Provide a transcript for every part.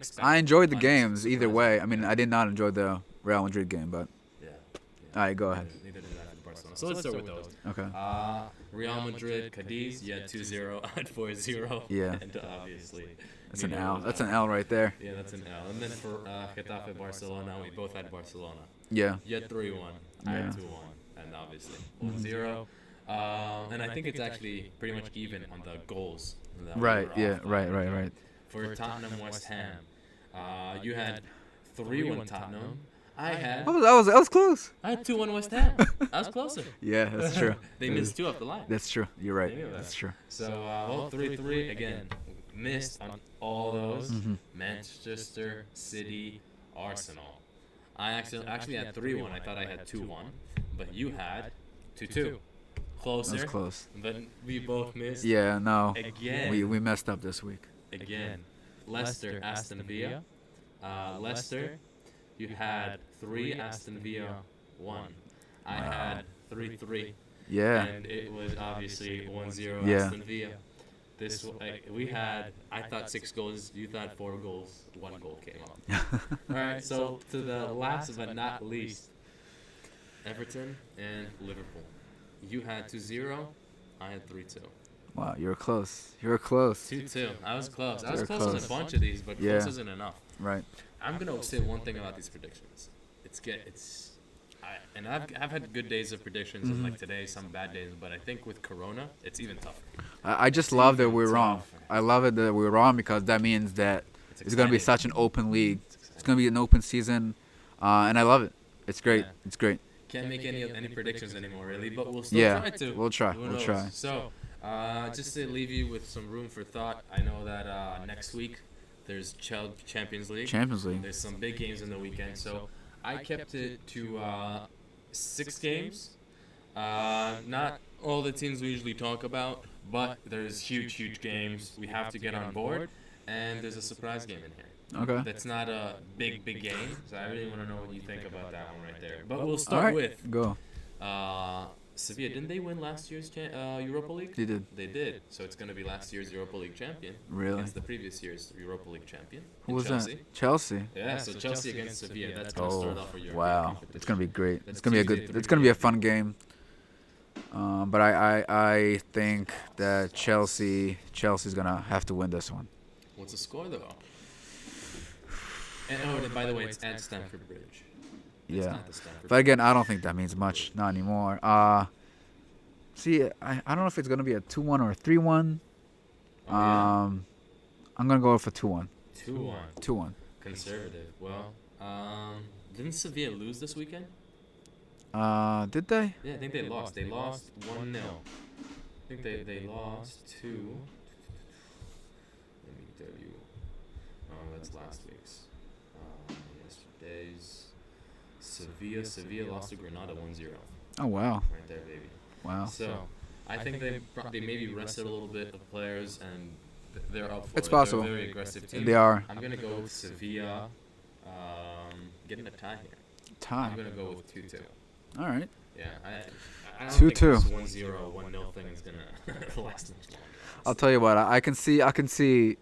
expect. I enjoyed the games either way. I mean, I did not enjoy the Real Madrid game, but Yeah. all right, go ahead. Neither did I for Barcelona. So let's start with those. Okay. Real Madrid, Cadiz, you had 2-0, I had 4-0. Yeah. And obviously. That's an L. That's an L right there. Yeah, that's an L. And then for Getafe, Barcelona, we both had Barcelona. Yeah. You had 3-1. I had 2-1. And obviously 1-0. And I think it's actually pretty much even on the goals. Right. Yeah. Right. For Tottenham, West Ham, you had 3-1 Tottenham. I had That was close. I had 2-1 West Ham. I was closer. Yeah, that's true. They missed 2 off the line. That's true. You're right. That's true. So 3-3 again. Missed on all those. Manchester City, Arsenal. I actually had 3-1. I thought I had 2-1, but you had 2-2. Closer. That was close. But we both missed. Yeah, no. Again. We messed up this week. Again. Leicester, Aston Villa. Leicester, you had 3, Aston Villa 1. I had 3-3. Yeah. And it was obviously 1-0 Yeah. Aston Villa. We had, I thought 6 goals, you thought 4 goals, 1 goal came up. All right, so to the last but not least, Everton and Liverpool. You had 2-0, I had 3-2. Wow, you were close. You were close. 2-2. I was close. I was You're close on a close. bunch of these, but close isn't enough. Right. I'm gonna say one thing about these predictions. I've had good days of predictions and like today some bad days, but I think with Corona it's even tougher. I just love that we're wrong. I love it that we're wrong because that means that it's going to be such an open league. It's going to be an open season, and I love it. It's great. Yeah. It's great. Can't make any predictions anymore, really, but we'll still try to. We'll try. Who We'll knows? try. So, just to leave you with some room for thought, I know that next week there's Champions League. Champions League. There's some big games in the weekend, so I kept it to 6 games. Not all the teams we usually talk about, but there's huge games we have to get on board, and there's a surprise game in here. Okay. That's not a big game, so I really want to know what you think about that one right there. But we'll start with Go. Sevilla. Didn't they win last year's Europa League? They did. They did. So it's going to be last year's Europa League champion. Really? Against the previous year's Europa League champion. Who was Chelsea. that? Chelsea. Yeah, so Chelsea against Sevilla. That's going to start off for European Wow. competition. It's going to be great. That's It's going to be a Tuesday, good. It's going to be a 3 fun game. But I think that Chelsea's going to have to win this one. What's the score, though? And by the way, it's at Stamford Bridge. It's Yeah. not the Stamford But again, I don't think that means much. Not anymore. See, I don't know if it's going to be a 2-1 or a 3-1. Oh, yeah. I'm going to go for 2-1. 2-1. 2-1. Conservative. Well, didn't Sevilla lose this weekend? Did they? Yeah, I think they lost. They lost 1-0. I think they lost 2. Let me tell you. Oh, that's last week's. Yesterday's. Sevilla lost to Granada 1-0. Oh, wow. Right there, baby. Wow. So, I think they maybe rested a little bit of players, and they're up for It's it. possible. They're a very aggressive team. They are. I'm going to go with Sevilla getting a tie here. Tie. I'm going to go with 2-2. All right. Yeah, I don't 2-2. think this 1-0, 1-0 thing is going to last much longer. I'll tell you what. I can see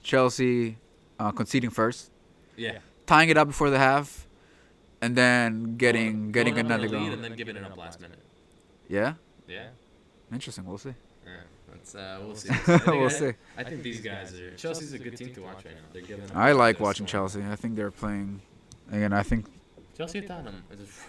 Chelsea conceding first, Yeah. tying it up before the half, and then getting Going up in another the lead goal. and then giving it up last minute. Yeah. Yeah. Interesting. We'll see. Yeah. That's, we'll see. We'll see. I think these guys are. Chelsea's a good team to watch right now. They're giving. I like watching Chelsea. I think they're playing. Again, I think. Chelsea Tottenham is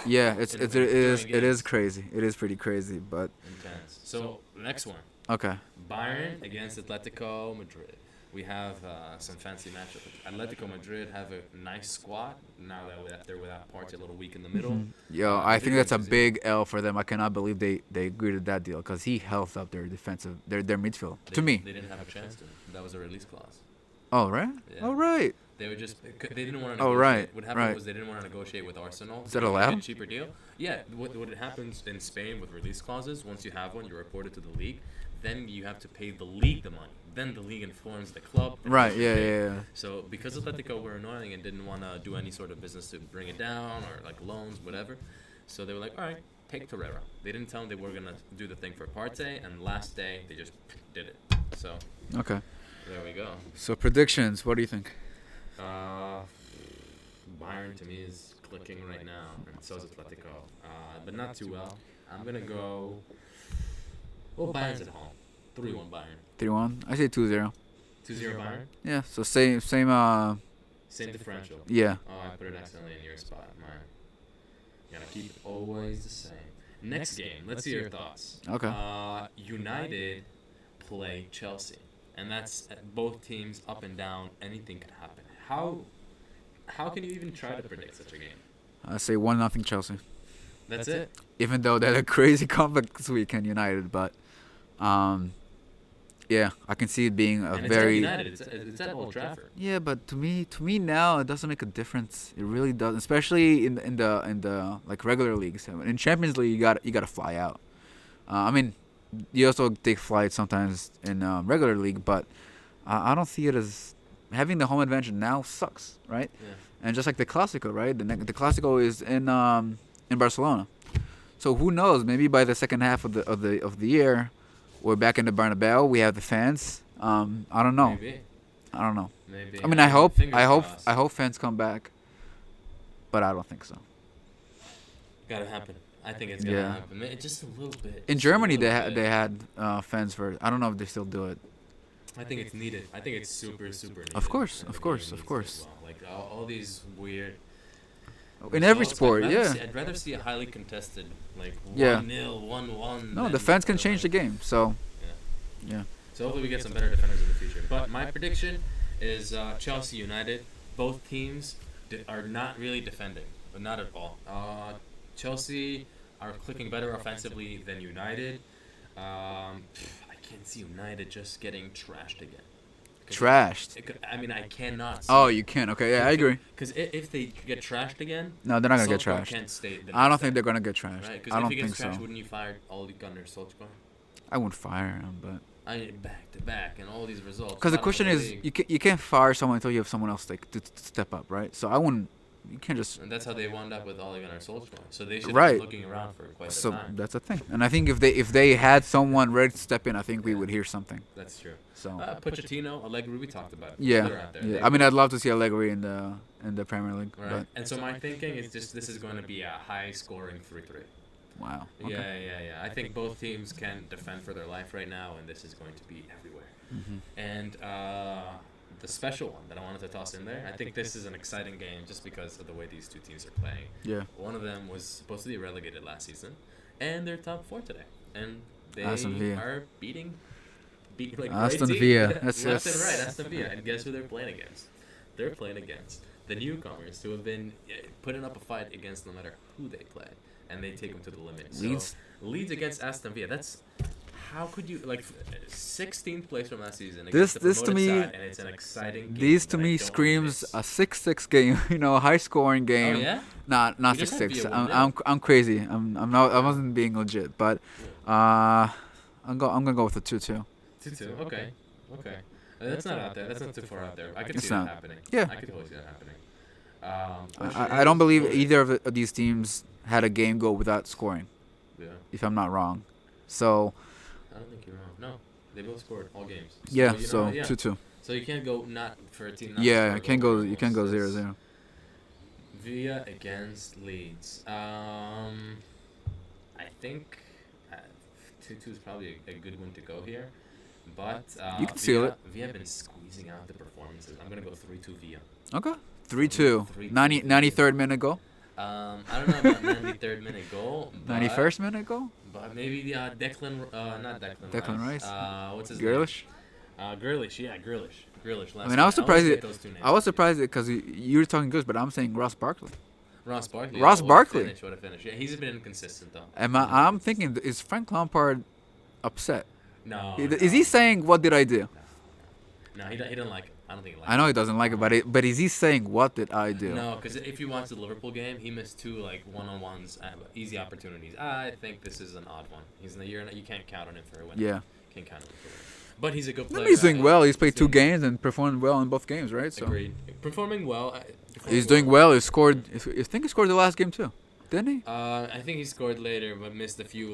Yeah, it is games. crazy. It is pretty crazy, but intense. So next one, okay. Bayern against Athletico Madrid. We have some fancy matchup. Atletico Madrid have a nice squad now that they're without Partey, a little weak in the middle. Yo, I think that's a 2-0. big L for them. I cannot believe they agreed to that deal because he healthed up their defensive, their midfield. To me. They didn't have a chance to. That was a release clause. Oh right. Yeah. Oh right. They were just they didn't want to. Oh, negotiate. right, What happened right. was they didn't want to negotiate with Arsenal. Is that They allowed? did a cheaper deal. Yeah. What happens in Spain with release clauses? Once you have one, you report it to the league. Then you have to pay the league the money. Then the league informs the club. and Right. then Yeah. you pay. Yeah. Yeah. So because Atletico were annoying and didn't want to do any sort of business to bring it down or like loans, whatever, so they were like, all right, take Torreira. They didn't tell them they were gonna do the thing for Partey, and last day they just did it. So Okay. there we go. So predictions. What do you think? Bayern to me is clicking right now, and so is Athletico, but not too well. I'm gonna go. Well, Bayern's at home, 3-1 Bayern. 3-1. I say 2-0. 2-0 Bayern. Yeah. So same. Same differential. Yeah. Oh, I put it accidentally in your spot. Mine. Gotta keep it always the same. Next game. Let's see your thoughts. Okay. United play Chelsea, and that's both teams up and down. Anything can happen. How can you even try to predict such a game? I say 1-0 Chelsea. That's it. Even though they had a crazy comeback this weekend, United, but yeah, I can see it being a And very. It's at United. It's at Old Trafford. Yeah, but to me now it doesn't make a difference. It really doesn't, especially in the like regular leagues. In Champions League, you got to fly out. I mean, you also take flights sometimes in regular league, but I don't see it as having the home advantage now sucks, right? Yeah. And just like the Classico, right? The Classico is in Barcelona, so who knows? Maybe by the second half of the year, we're back in the Bernabeu. We have the fans. I don't know. Maybe. I don't know. Maybe. I mean, I hope Crossed. fans come back, but I don't think so. Gotta happen. I think it's gonna happen. Just a little bit. In Germany, they had fans for. I don't know if they still do it. I think it's needed. I think it's super needed. Of course. I think it needs it as well. Like all these weird. In every results, sport, I'd rather see a highly contested, like 1-0, 1-1. No, the fans can change the game. So. Yeah. So hopefully we get some better defenders in the future. But my prediction is Chelsea United. Both teams are not really defending, but not at all. Chelsea are clicking better offensively than United. I can't see United just getting trashed again. Trashed. I cannot see Oh, you can. Okay, yeah, I agree. Because if they get trashed again, No, they're not gonna get Solskjaer trashed. can't stay the I don't next think step, they're gonna get trashed. right? I Because if don't he think gets trashed, so. wouldn't you fire Ole Gunnar Solskjaer? I wouldn't fire him, but Back to back and all these results. because the bottom of question is, league. you can't fire someone until you have someone else like to step up, right? So I wouldn't. You can't just. And that's how they wound up with Ole Gunnar Solskjaer. So they should have Right. been looking around for quite So some time. that's the thing, and I think if they had someone ready to step in, I think we would hear something. That's true. So Pochettino, Allegri, we talked about it. yeah, They're out there. yeah. I mean, I'd love to see Allegri in the Premier League, Right. but And so my thinking is just this is going to be a high-scoring 3-3. wow. Okay. Yeah. I think both teams can defend for their life right now, and this is going to be everywhere. Mm-hmm. And the special one that I wanted to toss in there, I think this is an exciting game just because of the way these two teams are playing. Yeah. One of them was supposed to be relegated last season, and they're top 4 today. And they Aston Villa. are beating like Aston great Villa. teams. That's Left just- and right, Aston Villa. And guess who they're playing against? They're playing against the newcomers who have been putting up a fight against no matter who they play, and they take them to the limit. Leeds? So Leeds against Aston Villa. That's how could you 16th place from last season? This against the to me, promoted side, and it's an exciting game these to that I me don't screams miss. a 6-6 game. A high scoring game. Oh yeah. Not We just had 6-6. Villa I'm crazy. I'm not. I wasn't being legit, but I'm gonna go with a 2-2. 2-2. Okay. That's not out there. That's not too far out there. I could It's see that not. happening. Yeah. I could totally see that happening. I don't believe either of these teams had a game go without scoring, Yeah. if I'm not wrong. So I don't think you're wrong. No, they both scored all games. So, yeah, you know, so yeah. 2-2. So you can't go not for a team. Not to Yeah, score a you can't goal go. or You can't go goals. 0-0. Villa against Leeds. I think 2-2 is probably a good one to go here, but You can seal it. Villa have been squeezing out the performances. I'm gonna go 3-2 Villa. Okay. 3-2. 93rd minute goal. I don't know about 93rd minute goal. 91st minute goal. But maybe not Declan Rice. What's his Grealish. name? Grealish. Yeah, Grealish. I mean, I was surprised. I was surprised. surprised because you were talking good, but I'm saying Ross Barkley. Ross Barkley. Ross Barkley. What a finish. Yeah, he's been inconsistent though. I'm thinking, is Frank Lampard upset? No. Is he saying, "What did I do"? No, he didn't like it. I don't think he liked I know he doesn't like it, but is he saying, "What did I do"? No, because if you watch the Liverpool game, he missed 2 one-on-ones, easy opportunities. I think this is an odd one. He's in the year, you can't count on him for a win. Yeah. Can't count on him for a win. But he's a good I player. mean, he's doing well. He's played 2 seen- games and performed well in both games, right? So Agreed. Performing well. he's doing well. He scored. I think he scored the last game too, didn't he? I think he scored later, but missed a few.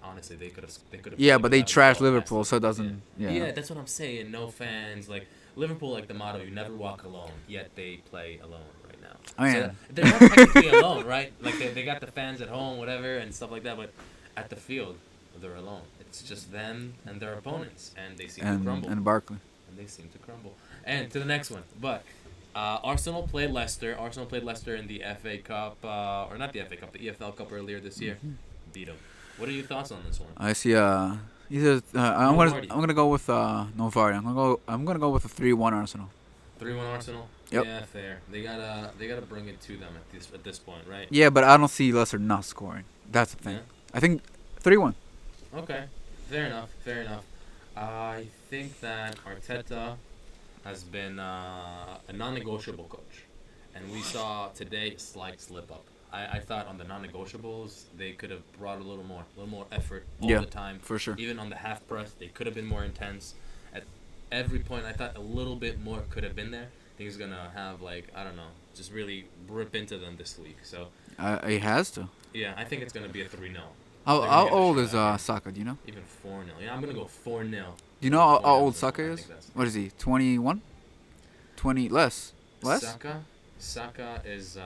Honestly, they could have. Yeah, but they trashed Liverpool, so it doesn't. Yeah, Yeah. that's what I'm saying. No fans. Liverpool, like the motto, you never walk alone, yet they play alone right now. I mean, So they're not technically alone, right? Like they got the fans at home, whatever, and stuff like that, but at the field, they're alone. It's just them and their opponents, and they seem to crumble. and Barkley. And they seem to crumble. And to the next one, but Arsenal played Leicester. Arsenal played Leicester in the FA Cup, or not the FA Cup, the EFL Cup earlier this year. Beat them. What are your thoughts on this one? I see. I'm Vardy. gonna go with no Vardy. I'm gonna go with a 3-1 Arsenal. 3-1 Arsenal. Yep. Yeah, fair. They gotta bring it to them at this point, right? Yeah, but I don't see Leicester not scoring. That's the thing. Yeah. I think 3-1. Okay. Fair enough. Fair enough. I think that Arteta has been a non-negotiable coach, and we saw today a slight slip up. I thought on the non-negotiables they could have brought a little more effort all the time. For sure. Even on the half press, they could have been more intense. At every point, I thought a little bit more could have been there. I think he's gonna have just really rip into them this week. So He has to. yeah, I think it's gonna be a 3-0. How old is Saka? Do you know? Even 4-0. Yeah, I'm gonna go 4-0. Do you know how 4-0 old Liverpool. Saka I is? think that's- What is he? 21? 20 less? Less? Saka is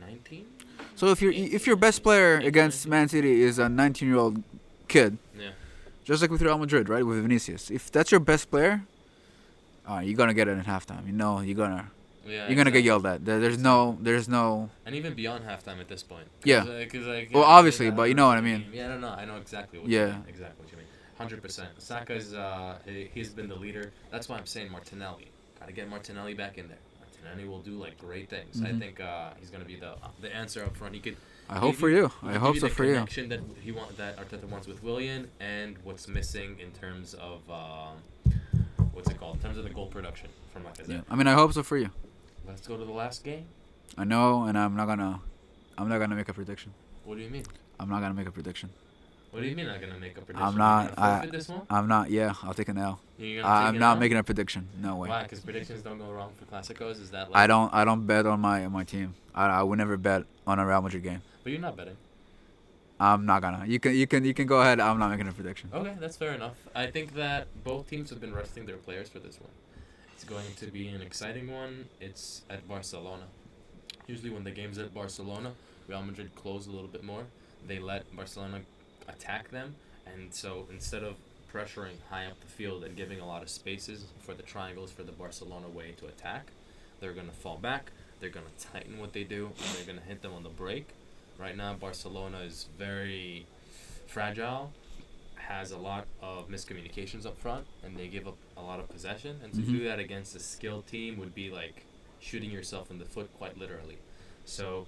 19. So if your best player against Man City is a 19-year-old kid, Yeah. just like with Real Madrid, right, with Vinicius, if that's your best player, you're gonna get it in halftime. You know, you're gonna get yelled at. There's no. And even beyond halftime at this point. Yeah. Well, obviously, but you know what I mean. Yeah, no, I know exactly what Yeah. you mean. Exactly what you mean. 100%. Saka's he's been the leader. That's why I'm saying Martinelli. Got to get Martinelli back in there. Martinelli will do great things. I think he's gonna be the answer up front. He could. I hope for you. I hope so for you. The connection that that Arteta wants with Willian, and what's missing in terms of what's it called? In terms of the goal production from Lacazette. Yeah. I mean, I hope so for you. Let's go to the last game. I know, and I'm not gonna make a prediction. What do you mean? I'm not gonna make a prediction. What do you mean? I'm gonna make a prediction. I'm not. You're gonna forfeit this one? I'm not. Yeah, I'll take an L. You're gonna take I'm an not L? making a prediction. No way. Why? Because predictions don't go wrong for Classicos. Is that? I don't bet on my team. I would never bet on a Real Madrid game. But you're not betting. I'm not gonna. You can go ahead. I'm not making a prediction. Okay, that's fair enough. I think that both teams have been resting their players for this one. It's going to be an exciting one. It's at Barcelona. Usually when the game's at Barcelona, Real Madrid close a little bit more. They let Barcelona attack them, and so instead of pressuring high up the field and giving a lot of spaces for the triangles for the Barcelona way to attack, they're going to fall back, they're going to tighten what they do, and they're going to hit them on the break. Right now, Barcelona is very fragile, has a lot of miscommunications up front, and they give up a lot of possession, and to do that against a skilled team would be like shooting yourself in the foot, quite literally. So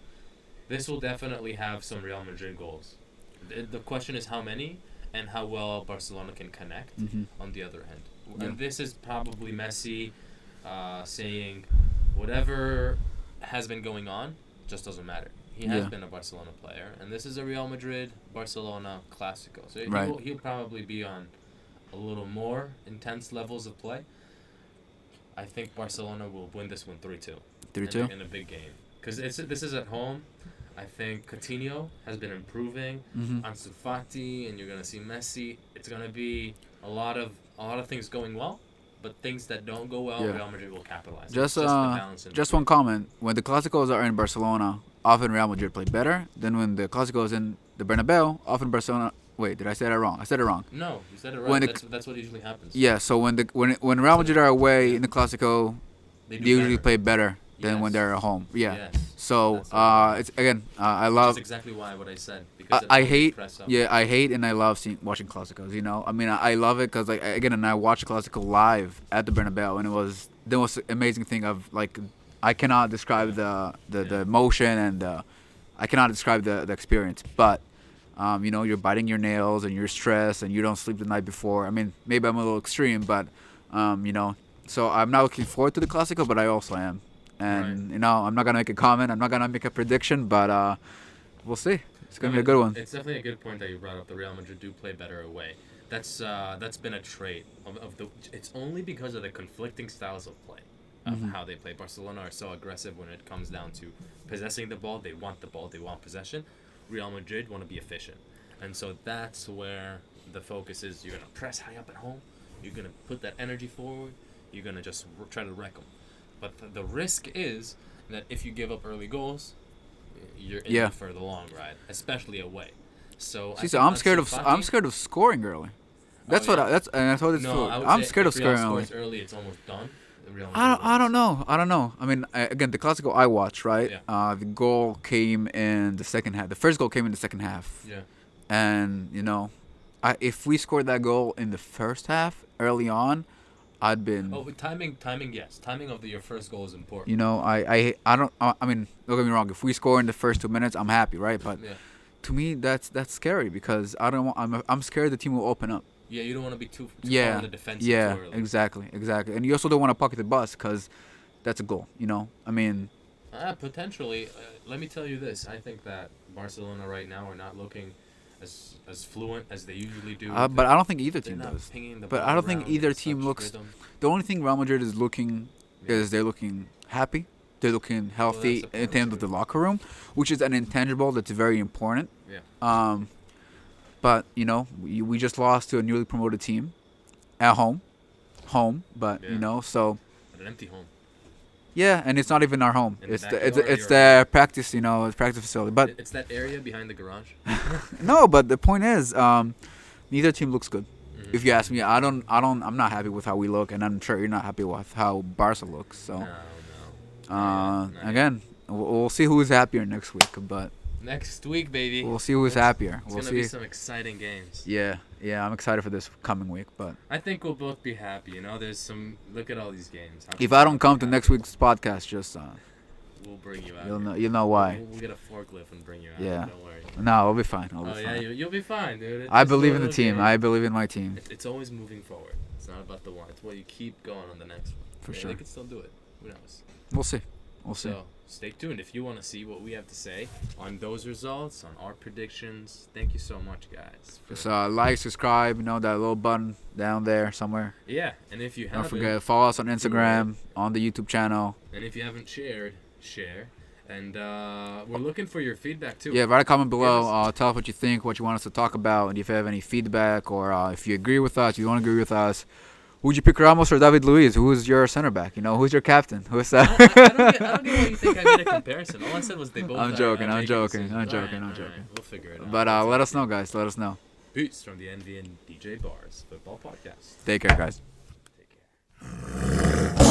this will definitely have some Real Madrid goals. The question is how many and how well Barcelona can connect on the other end. Yeah. And this is probably Messi saying whatever has been going on just doesn't matter. He has been a Barcelona player, and this is a Real Madrid-Barcelona Classico. So he'll probably be on a little more intense levels of play. I think Barcelona will win this one 3-2. 3-2? In a big game. Because this is at home. I think Coutinho has been improving. Ansu Fati, and you're going to see Messi. It's going to be a lot of things going well, but things that don't go well, Real Madrid will capitalize. Just one comment. When the Clásicos are in Barcelona, often Real Madrid play better than when the Clásicos in the Bernabeu, often Barcelona. Wait, did I say that wrong? I said it wrong. No, you said it right. That's what usually happens. Yeah, so when Real Madrid are away in the Clásico, they usually play better than when they're at home. Yeah. Yes. So it's again, I love. That's exactly what I said. Because I hate. Yeah, I hate and I love watching Clásicos. You know, I mean, I love it because I watched Clásico live at the Bernabeu, and it was the most amazing thing of I cannot describe the emotion and I cannot describe the experience, but. You're biting your nails and you're stressed and you don't sleep the night before. I mean, maybe I'm a little extreme, but, so I'm not looking forward to the Clásico, but I also am. And, I'm not going to make a comment. I'm not going to make a prediction, but we'll see. It's going to be a good one. It's definitely a good point that you brought up. The Real Madrid do play better away. That's been a trait of the. It's only because of the conflicting styles of play, of how they play. Barcelona are so aggressive when it comes down to possessing the ball. They want the ball. They want possession. Real Madrid want to be efficient, and so that's where the focus is. You're gonna press high up at home. You're gonna put that energy forward. you're gonna just try to wreck them. But the risk is that if you give up early goals, you're in for the long ride, especially away. So See, I'm scared of scoring early. That's what and I told this too. I'm scared of scoring early. Early, it's almost done. I don't know. I mean, again, the Classico I watched, right? Yeah. The goal came in the second half. The first goal came in the second half. Yeah. And if we scored that goal in the first half early on, I'd been. Oh, timing, yes. Timing of your first goal is important. I mean, don't get me wrong. If we score in the first 2 minutes, I'm happy, right? But to me, that's scary because I'm scared the team will open up. Yeah, you don't want to be too far on the defensive too early. Exactly. And you also don't want to pocket the bus because that's a goal, I mean... Potentially. Let me tell you this. I think that Barcelona right now are not looking as fluent as they usually do. But I don't think either team does. But I don't think either team looks... Rhythm. The only thing Real Madrid is looking is they're looking happy. They're looking healthy in terms of the locker room, which is an intangible that's very important. Yeah. But, we just lost to a newly promoted team at home. But, so... At an empty home. Yeah, and it's not even our home. It's the practice, practice facility. But it's that area behind the garage. No, but the point is, neither team looks good. Mm-hmm. If you ask me, I'm not happy with how we look, and I'm sure you're not happy with how Barca looks. So, no. Again, we'll see who's happier next week, but... Next week, baby. We'll see who's happier. It's going to be some exciting games. Yeah, I'm excited for this coming week, but... I think we'll both be happy, there's some... Look at all these games. If I don't come to next week's podcast, just... we'll bring you out. You'll know why. We'll get a forklift and bring you out. Yeah. Don't worry. No, we'll be fine. Yeah, you'll be fine, dude. I believe in the team. I believe in my team. It's always moving forward. It's not about the one. It's what you keep going on the next one. For sure. They could still do it. Who knows? We'll see. So, stay tuned. If you want to see what we have to say on those results, on our predictions, thank you so much, guys. Just like, subscribe, that little button down there somewhere. Yeah, and if you haven't... Don't forget, follow us on Instagram, on the YouTube channel. And if you haven't shared, share. And we're looking for your feedback, too. Yeah, write a comment below. Tell us what you think, what you want us to talk about, and if you have any feedback, or if you agree with us, you don't agree with us. Would you pick Ramos or David Luiz? Who's your center back? Who's your captain? Who's that? I don't get why you think I made a comparison. All I said was they both. I'm joking. We'll figure it out. But let us know, guys. Let us know. Peace from the Envy and DJ BARZ Football Podcast. Take care, guys. Take care.